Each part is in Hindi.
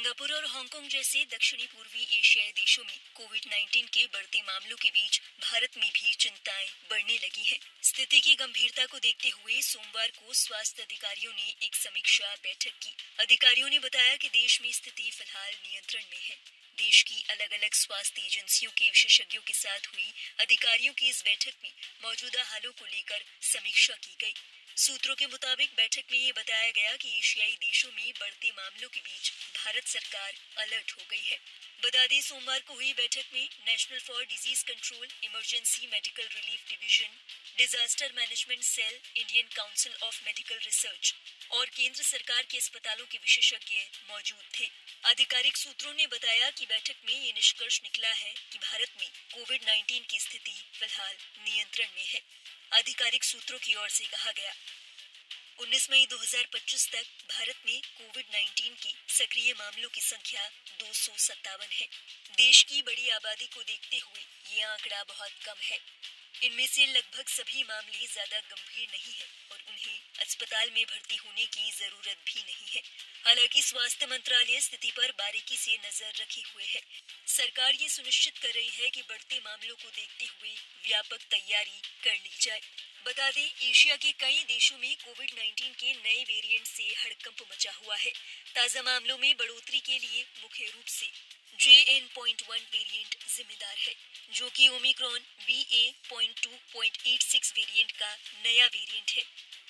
सिंगापुर और हांगकांग जैसे दक्षिणी पूर्वी एशियाई देशों में कोविड-19 के बढ़ते मामलों के बीच भारत में भी चिंताएं बढ़ने लगी हैं। स्थिति की गंभीरता को देखते हुए सोमवार को स्वास्थ्य अधिकारियों ने एक समीक्षा बैठक की। अधिकारियों ने बताया कि देश में स्थिति फिलहाल नियंत्रण में है। देश की अलग अलग स्वास्थ्य एजेंसियों के विशेषज्ञों के साथ हुई अधिकारियों की इस बैठक में मौजूदा हालों को लेकर समीक्षा की गई। सूत्रों के मुताबिक बैठक में ये बताया गया कि एशियाई देशों में बढ़ते मामलों के बीच भारत सरकार अलर्ट हो गई है। बता दें, सोमवार को हुई बैठक में national for disease control, emergency medical relief division, disaster management cell, Indian council of medical research और केंद्र सरकार के अस्पतालों के विशेषज्ञ मौजूद थे। आधिकारिक सूत्रों ने बताया कि बैठक में ये निष्कर्ष निकला है कि भारत में कोविड-19 की स्थिति फिलहाल नियंत्रण में है। आधिकारिक सूत्रों की ओर से कहा गया, 19 मई 2025 तक भारत में कोविड-19 के सक्रिय मामलों की संख्या 257 है। देश की बड़ी आबादी को देखते हुए ये आंकड़ा बहुत कम है। इनमें से लगभग सभी मामले ज्यादा गंभीर नहीं है और उन्हें अस्पताल में भर्ती होने की जरूरत भी नहीं है। हालांकि स्वास्थ्य मंत्रालय स्थिति पर बारीकी से नजर रखे हुए है। सरकार ये सुनिश्चित कर रही है कि बढ़ते मामलों को देखते हुए व्यापक तैयारी कर ली जाए। बता दें, एशिया के कई देशों में कोविड-19 के नए वेरिएंट से हड़कंप मचा हुआ है। ताजा मामलों में बढ़ोतरी के लिए मुख्य रूप से JN.1 वेरिएंट जिम्मेदार है, जो कि ओमिक्रॉन BA.2.86 वेरिएंट का नया वेरिएंट है।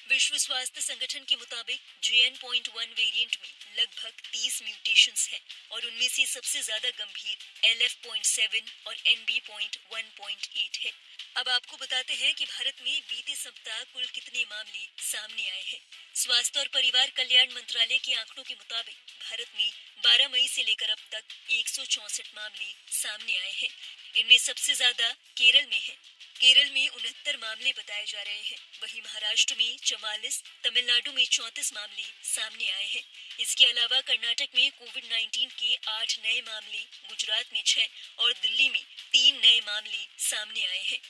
विश्व स्वास्थ्य संगठन के मुताबिक JN.1 वेरिएंट में लगभग 30 म्यूटेशंस हैं और उनमें से सबसे ज्यादा गंभीर LF.7 और NB.1.8 है। अब आपको बताते हैं कि भारत में बीते सप्ताह कुल कितने मामले सामने आए हैं। स्वास्थ्य और परिवार कल्याण मंत्रालय के आंकड़ों के मुताबिक भारत में 12 मई से लेकर अब तक 164 मामले सामने आए हैं। इनमें सबसे ज्यादा केरल में है। केरल में 69 मामले बताए जा रहे हैं। वहीं महाराष्ट्र में 44, तमिलनाडु में 34 मामले सामने आए हैं। इसके अलावा कर्नाटक में कोविड-19 के 8 नए मामले, गुजरात में 6 और दिल्ली में 3 नए मामले सामने आए हैं।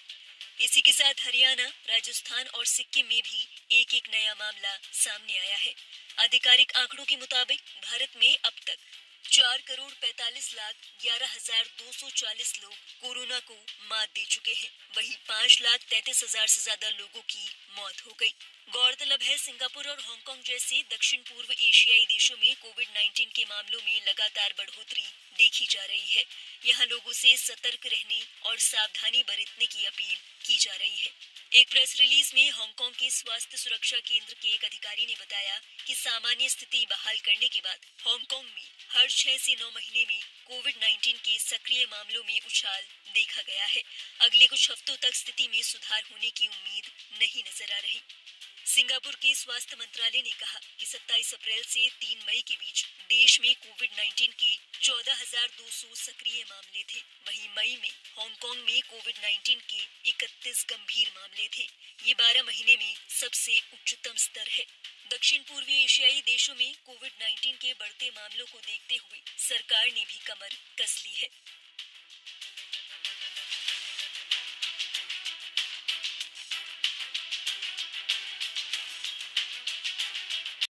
इसी के साथ हरियाणा, राजस्थान और सिक्किम में भी एक एक नया मामला सामने आया है। आधिकारिक आंकड़ों के मुताबिक भारत में अब तक 4,45,11,240 लोग कोरोना को मात दे चुके हैं। वहीं 5,33,000 से ज्यादा लोगों की मौत हो गई। गौरतलब है, सिंगापुर और हांगकांग जैसे दक्षिण पूर्व एशियाई देशों में कोविड-19 के मामलों में लगातार बढ़ोतरी देखी जा रही है। यहाँ लोगों से सतर्क रहने और सावधानी बरतने की अपील की जा रही है। एक प्रेस रिलीज में हांगकांग के स्वास्थ्य सुरक्षा केंद्र के एक अधिकारी ने बताया कि सामान्य स्थिति बहाल करने के बाद हांगकांग में हर 6 से 9 महीने में कोविड-19 के सक्रिय मामलों में उछाल देखा गया है। अगले कुछ हफ्तों तक स्थिति में सुधार होने की उम्मीद नहीं नजर आ रही। सिंगापुर के स्वास्थ्य मंत्रालय ने कहा कि 27 अप्रैल से 3 मई के बीच देश में कोविड-19 के 14,200 सक्रिय मामले थे। वहीं मई में हांगकांग में कोविड-19 के 31 गंभीर मामले थे। ये 12 महीने में सबसे उच्चतम स्तर है। दक्षिण पूर्वी एशियाई देशों में कोविड-19 के बढ़ते मामलों को देखते हुए सरकार ने भी कमर कस ली है।